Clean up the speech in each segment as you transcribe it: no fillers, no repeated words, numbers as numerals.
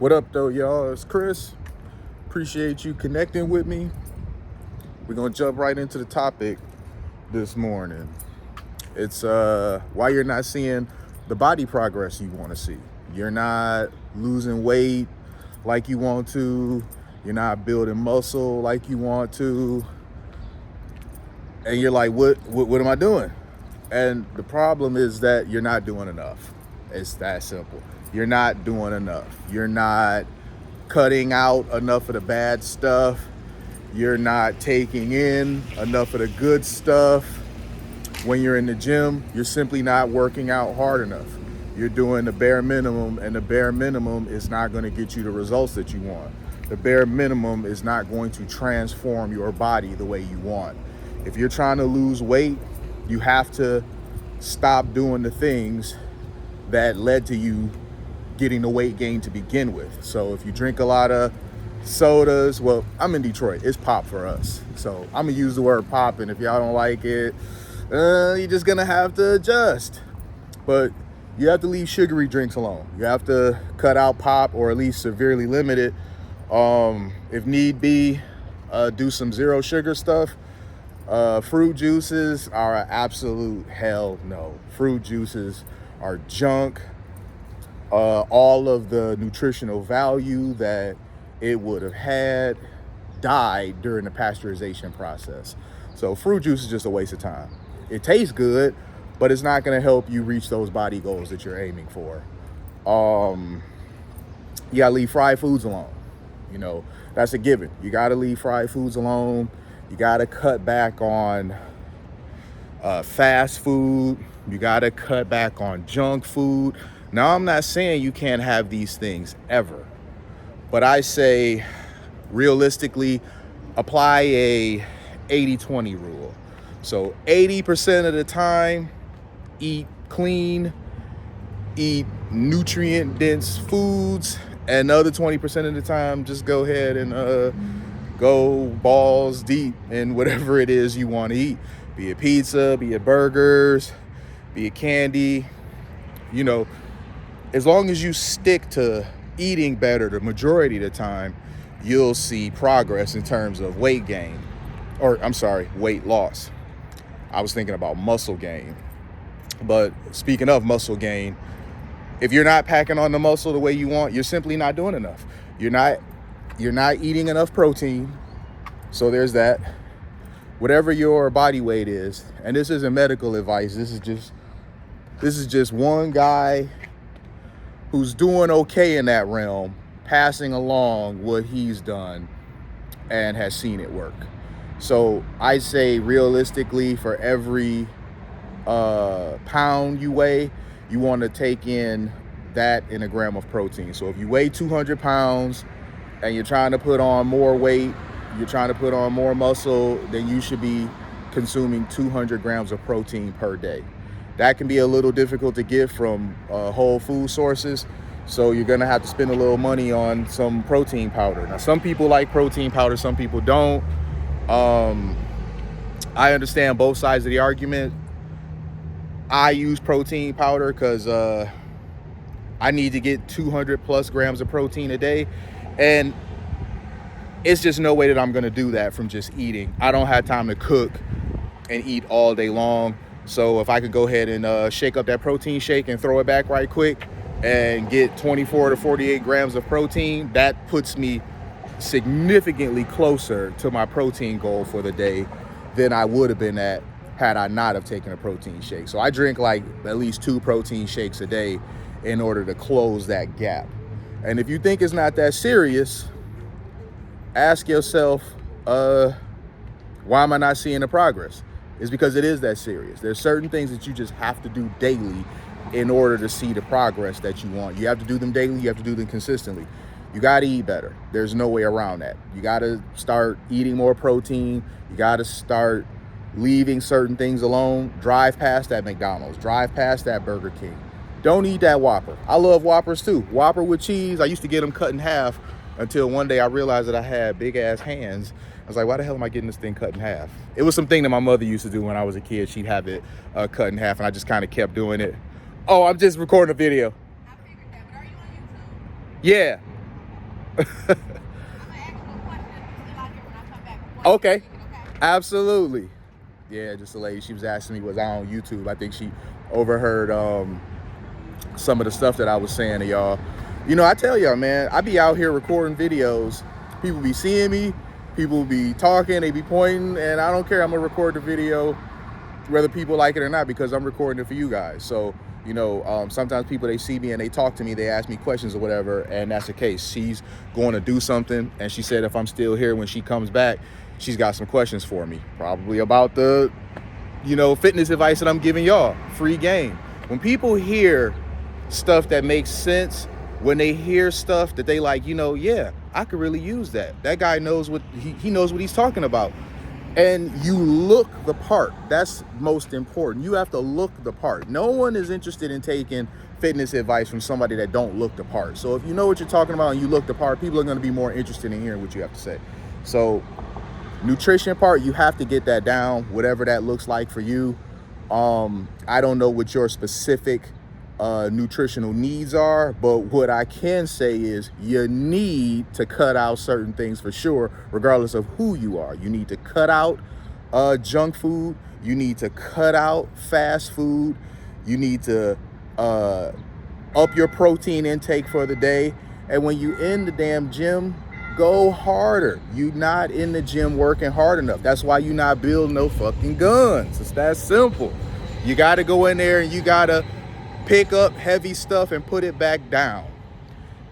What up, though, y'all? It's Chris. Appreciate you connecting with me. We're gonna jump right into the topic this morning. It's why you're not seeing the body progress you want to see. You're not losing weight like you want to. You're not building muscle like you want to. And you're like, what am I doing? And the problem is that you're not doing enough. It's that simple. You're not doing enough. You're not cutting out enough of the bad stuff. You're not taking in enough of the good stuff. When you're in the gym, you're simply not working out hard enough. You're doing the bare minimum, and the bare minimum is not going to get you the results that you want. The bare minimum is not going to transform your body the way you want. If you're trying to lose weight, you have to stop doing the things that led to you getting the weight gain to begin with. So if you drink a lot of sodas, well, I'm in Detroit, it's pop for us. So I'm gonna use the word pop, and if y'all don't like it, you're just gonna have to adjust. But you have to leave sugary drinks alone. You have to cut out pop, or at least severely limit it. If need be, do some zero sugar stuff. Fruit juices are an absolute hell no. Fruit juices are junk. All of the nutritional value that it would have had died during the pasteurization process. So fruit juice is just a waste of time. It tastes good, but it's not going to help you reach those body goals that you're aiming for. You got to leave fried foods alone. You know, that's a given. You got to leave fried foods alone. You got to cut back on fast food. You got to cut back on junk food. Now, I'm not saying you can't have these things ever, but I say realistically, apply a 80-20 rule. So 80% of the time, eat clean, eat nutrient-dense foods, and the other 20% of the time, just go ahead and go balls deep in whatever it is you want to eat. Be it pizza, be it burgers, be it candy. You know, as long as you stick to eating better the majority of the time, you'll see progress in terms of weight gain. Or, I'm sorry, weight loss. I was thinking about muscle gain. But speaking of muscle gain, if you're not packing on the muscle the way you want, you're simply not doing enough. You're not eating enough protein. So there's that. Whatever your body weight is, and this isn't medical advice, this is just one guy who's doing okay in that realm, passing along what he's done and has seen it work. So I say realistically, for every pound you weigh, you want to take in that in a gram of protein. So if you weigh 200 pounds and you're trying to put on more weight, you're trying to put on more muscle, then you should be consuming 200 grams of protein per day. That can be a little difficult to get from whole food sources. So you're gonna have to spend a little money on some protein powder. Now, some people like protein powder, some people don't. I understand both sides of the argument. I use protein powder because I need to get 200 plus grams of protein a day. And it's just no way that I'm gonna do that from just eating. I don't have time to cook and eat all day long. So if I could go ahead and shake up that protein shake and throw it back right quick and get 24 to 48 grams of protein, that puts me significantly closer to my protein goal for the day than I would have been at had I not have taken a protein shake. So I drink like at least 2 protein shakes a day in order to close that gap. And if you think it's not that serious, ask yourself, why am I not seeing the progress? It's because it is that serious. There's certain things that you just have to do daily in order to see the progress that you want. You have to do them daily. You have to do them consistently. You got to eat better. There's no way around that. You got to start eating more protein. You got to start leaving certain things alone. Drive past that McDonald's. Drive past that Burger King. Don't eat that Whopper. I love Whoppers too. Whopper with cheese. I used to get them cut in half until one day I realized that I had big ass hands. I was like, why the hell am I getting this thing cut in half? It was something that my mother used to do when I was a kid. She'd have it cut in half, and I just kind of kept doing it. Oh, I'm just recording a video. I figured that, but are you on YouTube? Yeah. Okay, absolutely. Yeah, just a lady. She was asking me, was I on YouTube? I think she overheard some of the stuff that I was saying to y'all. You know, I tell y'all, man, I be out here recording videos. People be seeing me. People be talking. They be pointing, and I don't care. I'm gonna record the video, whether people like it or not, because I'm recording it for you guys. So, you know, sometimes people, they see me and they talk to me, they ask me questions or whatever, and that's the case. She's going to do something, and she said if I'm still here when she comes back, she's got some questions for me, probably about the, you know, fitness advice that I'm giving y'all. Free game. When people hear stuff that makes sense, when they hear stuff that they like, you know, yeah, I could really use that. That guy knows what he knows what he's talking about. And you look the part. That's most important. You have to look the part. No one is interested in taking fitness advice from somebody that don't look the part. So if you know what you're talking about and you look the part, people are going to be more interested in hearing what you have to say. So nutrition part, you have to get that down, whatever that looks like for you. I don't know what your specific nutritional needs are, but what I can say is you need to cut out certain things for sure, regardless of who you are. You need to cut out junk food. You need to cut out fast food. You need to up your protein intake for the day. And when you in the damn gym, go harder. You not in the gym working hard enough. That's why you not building no fucking guns. It's that simple. You got to go in there and you got to pick up heavy stuff and put it back down.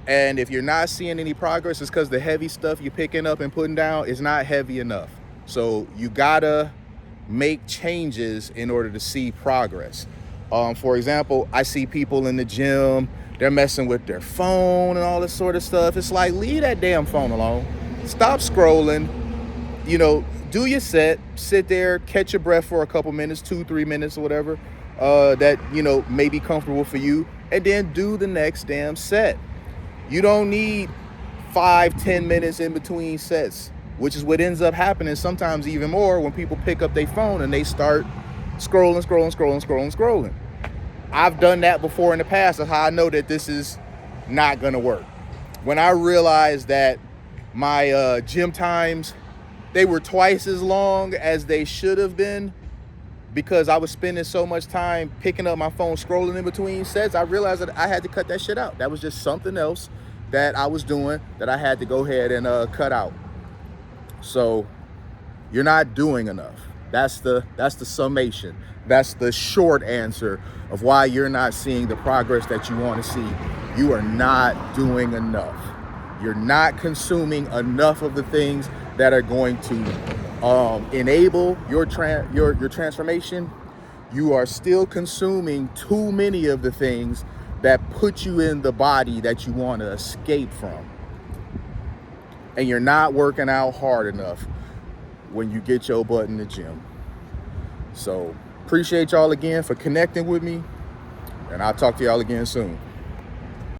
And if you're not seeing any progress, it's because the heavy stuff you're picking up and putting down is not heavy enough. So you gotta make changes in order to see progress. For example, I see people in the gym, they're messing with their phone and all this sort of stuff. It's like, leave that damn phone alone. Stop scrolling. You know, do your set, sit there, catch your breath for a couple minutes, 2-3 minutes or whatever, that, you know, may be comfortable for you, and then do the next damn set. You don't need 5-10 minutes in between sets, which is what ends up happening sometimes even more when people pick up their phone and they start scrolling. I've done that before in the past. That's how I know that this is not gonna work. When I realized that my gym times, they were twice as long as they should have been because I was spending so much time picking up my phone, scrolling in between sets, I realized that I had to cut that shit out. That was just something else that I was doing that I had to go ahead and cut out. So you're not doing enough. That's the summation. That's the short answer of why you're not seeing the progress that you want to see. You are not doing enough. You're not consuming enough of the things that are going to enable your transformation. You are still consuming too many of the things that put you in the body that you want to escape from. And you're not working out hard enough when you get your butt in the gym. So appreciate y'all again for connecting with me, and I'll talk to y'all again soon.